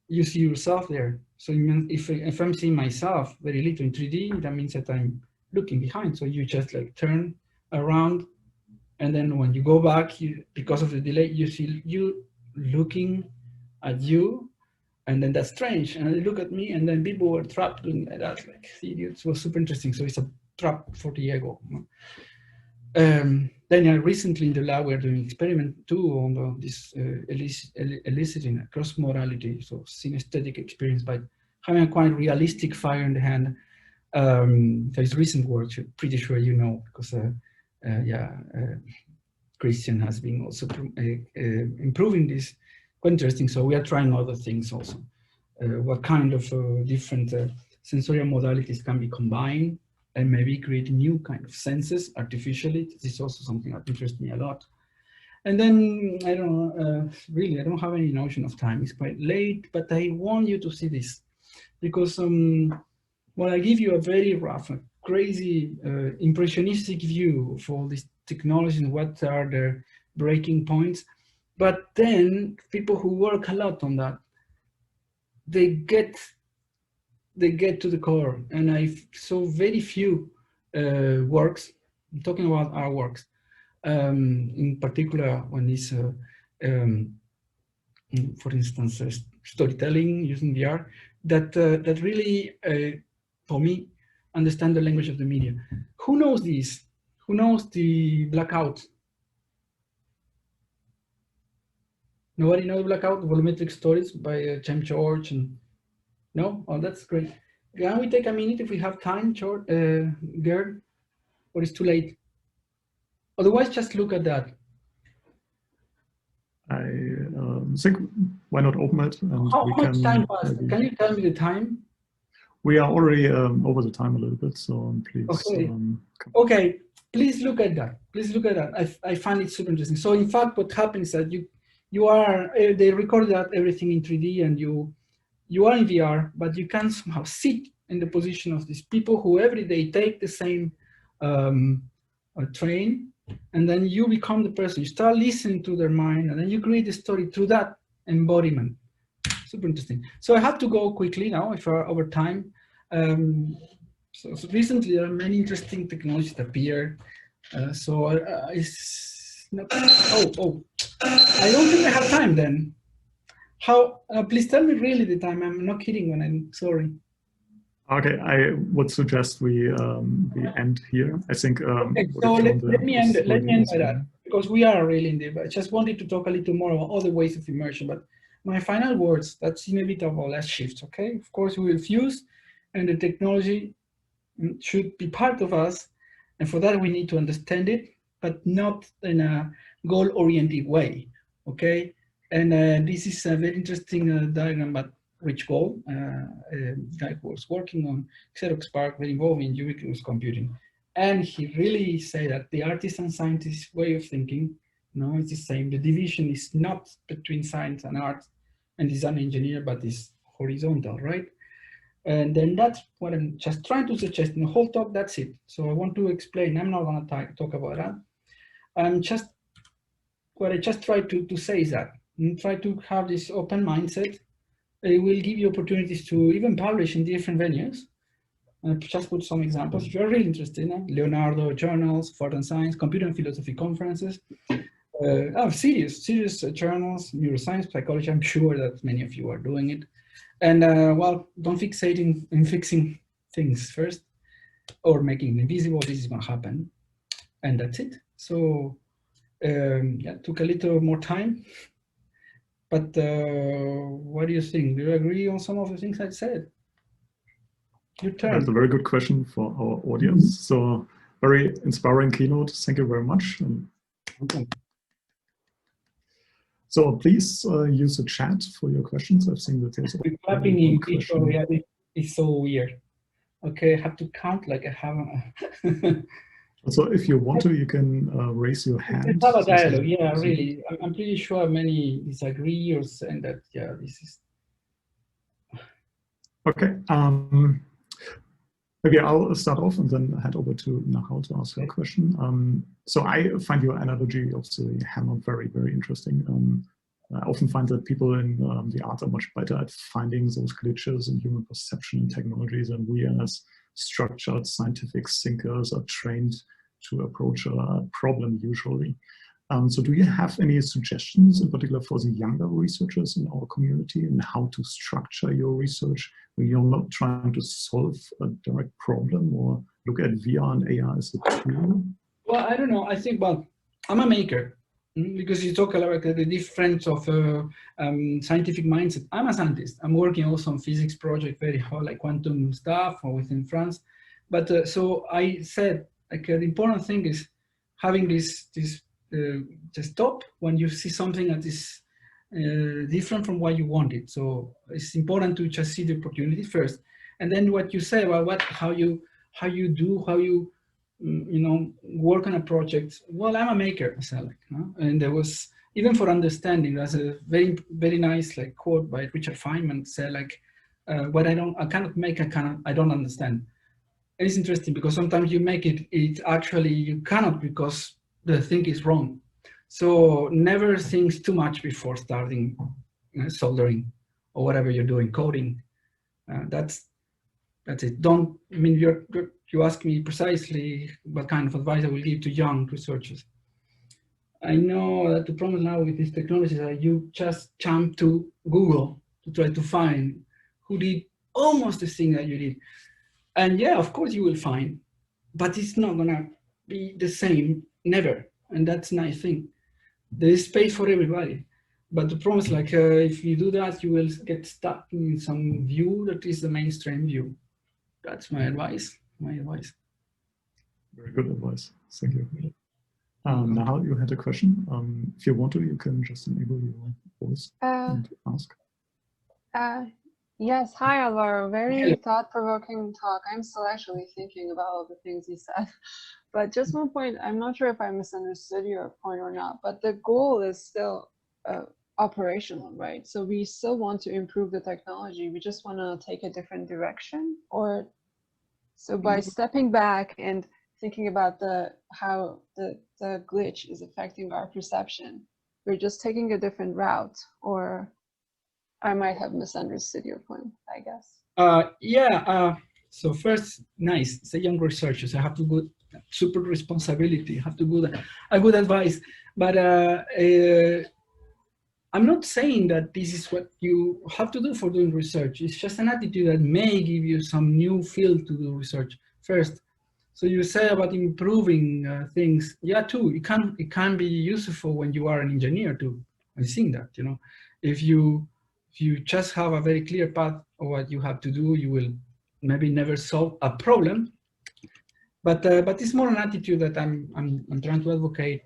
you see yourself there. So if I'm seeing myself very little in 3D, that means that I'm looking behind. So you just like turn around, and then when you go back, because of the delay, you see you looking at you, and then that's strange. And they look at me, and then people were trapped doing that, like idiots. It was super interesting. So it's a trap for the ego. Then recently in the lab, we're doing experiment too on this eliciting cross modality, so synesthetic experience by having a quite realistic fire in the hand. There's recent work, I'm pretty sure you know, because Christian has been also improving this. Quite interesting. So we are trying other things also. What kind of different sensorial modalities can be combined, and maybe create new kind of senses artificially. This is also something that interests me a lot. And then, I don't know, really, I don't have any notion of time. It's quite late, but I want you to see this because well, I give you a very rough, crazy, impressionistic view for this technology and what are the breaking points. But then people who work a lot on that, they get to the core. And I saw very few works, I'm talking about our works, in particular when it's, for instance, storytelling using VR, that really, for me, understand the language of the media. Who knows this? Who knows the blackout? Nobody knows blackout, volumetric stories by James George and no? Oh, that's great. Can we take a minute if we have time, Gerd? Or it's too late? Otherwise, just look at that. I think why not open it? And How much time passed? Can you tell me the time? We are already over the time a little bit, so please. Okay. Okay. Please look at that. Please look at that. I find it super interesting. So in fact, what happens is that they record that everything in 3D, and you are in VR, but you can somehow sit in the position of these people who every day take the same train, and then you become the person. You start listening to their mind, and then you create a story through that embodiment. Super interesting. So I have to go quickly now, if we're over time. So recently, there are many interesting technologies that appear. It's not, I don't think I have time then. How? Please tell me really the time. I'm not kidding when I'm sorry. Okay, I would suggest we end here. I think. Okay, so let me end by that, because we are really in the. I just wanted to talk a little more about other ways of immersion, but my final words, that's inevitable. Let's shift. Okay, of course we will fuse, and the technology should be part of us, and for that we need to understand it, but not in a goal-oriented way. Okay. And this is a very interesting diagram about Rich Gold, a guy who was working on Xerox PARC, very involved in ubiquitous computing. And he really said that the artist and scientist way of thinking, it's the same. The division is not between science and art and design engineer, but is horizontal, right? And then that's what I'm just trying to suggest in the whole talk. That's it. So I want to explain. I'm not going to talk about that. What I just try to say is that try to have this open mindset. It will give you opportunities to even publish in different venues. Just put some examples. If you're really interested, Leonardo journals, Fortune Science, Computer and Philosophy conferences, serious journals, neuroscience, psychology. I'm sure that many of you are doing it. And well, don't fixate in fixing things first or making them invisible. This is going to happen. And that's it. So yeah, took a little more time. But what do you think? Do you agree on some of the things I said? Your turn. That's a very good question for our audience. So very inspiring keynote. Thank you very much. Okay. So please use the chat for your questions. I've seen that there's clapping in virtual reality is so weird. Okay, I have to count like I haven't. So if you want to, you can raise your hand. Have a dialogue, yeah, really. I'm pretty sure many disagree or saying that, yeah, this is. Okay. Maybe I'll start off and then head over to Nahal to ask her question. So I find your analogy of the hammer very, very interesting. I often find that people in the art are much better at finding those glitches in human perception and technology than we as structured scientific thinkers are trained to approach a problem usually. So do you have any suggestions in particular for the younger researchers in our community and how to structure your research when you're not trying to solve a direct problem or look at VR and AR as a tool? Well, I don't know. I think, well, I'm a maker because you talk about the difference of scientific mindset. I'm a scientist. I'm working also on physics project, very hard, like quantum stuff or within France. But so I said, like the important thing is having this just stop when you see something that is different from what you wanted. So it's important to just see the opportunity first, and then what you say about how you you know, work on a project. Well, I'm a maker, I said, like, you know? And there was, even for understanding, there's a very, very nice like quote by Richard Feynman said like, what I cannot make, I don't understand. And it's interesting because sometimes you make it actually you cannot because the thing is wrong. So never think too much before starting soldering or whatever you're doing, coding. That's it. Don't, I mean, you ask me precisely what kind of advice I will give to young researchers. I know that the problem now with this technology is that you just jump to Google to try to find who did almost the thing that you did. And yeah, of course you will find, but it's not gonna be the same, never. And that's a nice thing. There is space for everybody. But the problem is like, if you do that, you will get stuck in some view that is the mainstream view. That's my advice, Very good advice, thank you. Now you had a question. If you want to, you can just enable your voice and ask. Yes, hi Alvaro, very thought-provoking talk. I'm still actually thinking about all the things you said, but just one point, I'm not sure if I misunderstood your point or not, but the goal is still operational, right? So we still want to improve the technology, we just want to take a different direction, or so by stepping back and thinking about how the glitch is affecting our perception, we're just taking a different route, or I might have misunderstood your point, I guess. So first, nice, say young researchers, I have to go super responsibility, have to go a good advice, but I'm not saying that this is what you have to do for doing research. It's just an attitude that may give you some new field to do research first. So you say about improving things, yeah, too. It can be useful when you are an engineer too. I think that, you know, if you just have a very clear path of what you have to do, you will maybe never solve a problem. But it's more an attitude that I'm trying to advocate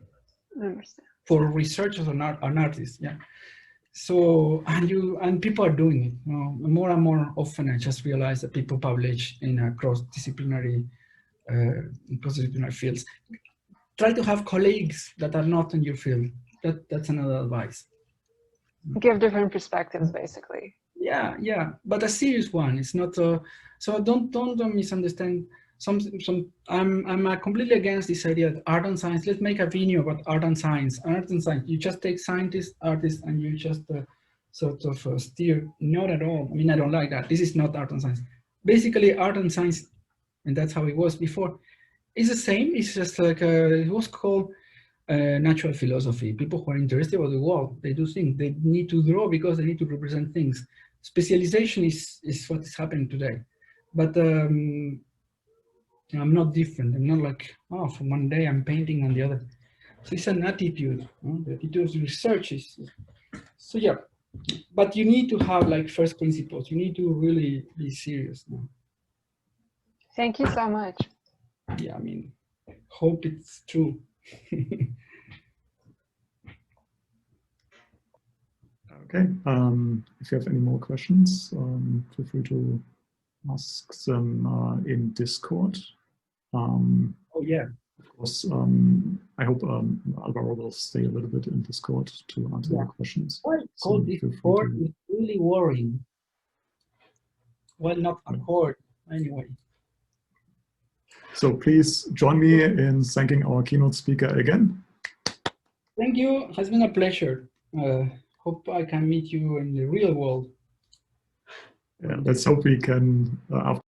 for researchers and artists, yeah. So and people are doing it, you know, more and more often. I just realized that people publish in a cross-disciplinary fields. Try to have colleagues that are not in your field. That's another advice. Give different perspectives, basically. Yeah, but a serious one. It's not so don't misunderstand. I'm completely against this idea that art and science. Let's make a video about art and science. Art and science. You just take scientists, artists, and you just sort of steer. Not at all. I mean, I don't like that. This is not art and science. Basically, art and science, and that's how it was before. It's the same. It's just like it was called natural philosophy. People who are interested about the world, they do things. They need to draw because they need to represent things. Specialization is what is happening today. But I'm not different. I'm not like, oh, from one day I'm painting and the other. So it's an attitude. The attitude of research is. So yeah, but you need to have like first principles. You need to really be serious now. Thank you so much. Yeah, I mean, hope it's true. Okay, if you have any more questions, feel free to ask them in Discord. Oh yeah. Of course, I hope Alvaro will stay a little bit in Discord to answer your questions. Well, Discord is really worrying. Well, not accord, anyway. So please join me in thanking our keynote speaker again. Thank you. It has been a pleasure. Hope I can meet you in the real world. Yeah, let's hope we can, after